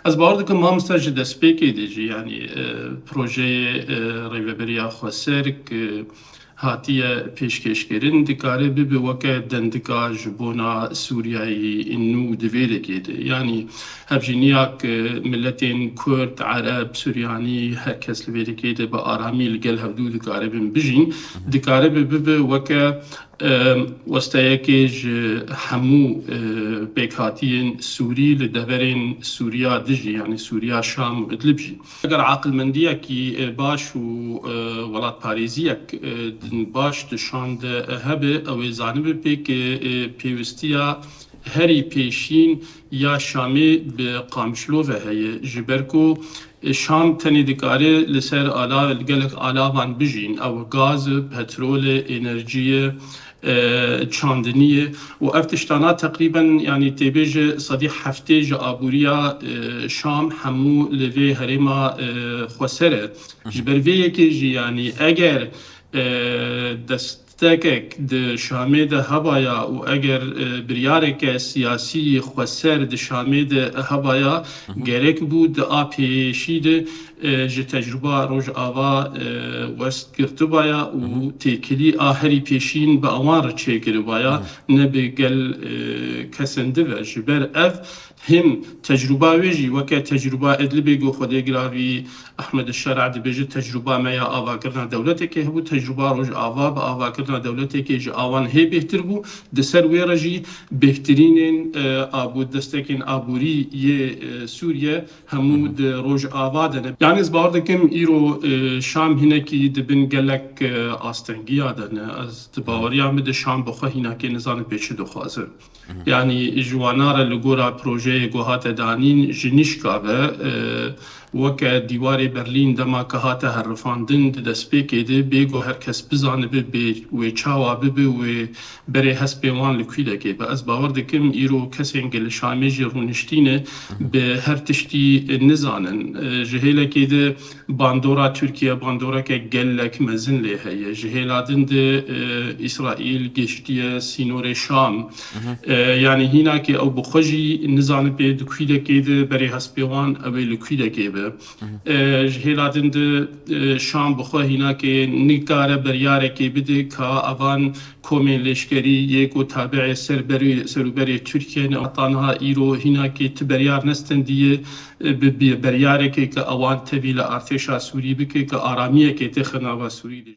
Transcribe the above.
Ez bawer dikim mamosta ji destpêkê de jî yanî projeyê Rêveberiya Xweserk hatiye pêşkêşkirin dikare bibe weke dendika ji bona Sûriyayê nû di vê lekê de. Yanî hevjîniyak milletên Kurd, Ereb, Suryanî her kes li vê lekê de bi aramî li gel hevdû dikare bin bijîn. Dikare bibe weke westeyekê ji hemû pêkhatiyên Sûrî li deverên Sûriya dijî yanî Sûriya, Şam û Idlib jî. Eger aqilmendiyekî baş û welatparêziyek baş dişan de hebe ew ê zanibe pêk pêwistiya herî pêşîn ya Şamê bi Qamişlove heye ji ber ku Şam tenê dikare li ser gelek alavan bijîn ew gaz, petrolê, enerjiyê, çandiniyê û ev tiştana teqrîben yanî têbêje sedî heftê ji abûriya Şam hemû li vê herêma Xweser e. Ji ber vê yekê jî yanî eger destekek di Şamê de hebaya û eger biryareke siyasî Xweser di Şamê de hebaya gerek bû di a pêşî de ji tecrüba Rojava west girtibaya û têkilî a herî pêşîn bi ewan re çêkiribaya ne bi gel kesên dive ji ber ev hem tecrüba wê jî weke tecrüba Idlibê got Xwedêgiravî Ehmed Şerع dibêje tecrüba me ya avakirina dewletekê hebû, tecrüba Rojava bi avakirina dewletekê ji awan hê bêhtir bû. Di ser wê re jî bêhtirînên destekên abûriyê Sûriye hemû di Rojava de ne. Yani ez bawer dikim îro Şam hinekî dibin gelek astengiya de ne. Ez di baweriya me de Şam bi xwe hinekê nizanim pê çi dixwaze. Yani ji wana re li gora projeyê ku hate danîn ji nîşka ve weke dîwarê Berlîn dema ku hate herrifandin di destpêkê de bêgo her kes bizanibe wê çawa bibe wê berê hespê wan li kwîlekê be. Ez bawer dikim îro kesên gelê Şamê jî rûniştîne bi her tiştî nizanin. Ji hêlekê de bandora Tirkiye bandoreke gelek mezin lê heye. Ji hêla din de İsraîl geçtiye sînorê Şam. Yani hinakê ew bi xwe jî nizanibê di kwîlekê de berê hespê wan ew ê li kwîlekê be. Ji hêla din de Şam bi xwe hinakê nikare beryarekê bide ka evan komên leşkerî yê ku tabiê serûberê Tirkiye ne tanha îro hinakê ti beryar nestendiye bi beryarekê ku ewan tevî li artêşa Sûrî bike ku aramiyekê tê xinava Sûrî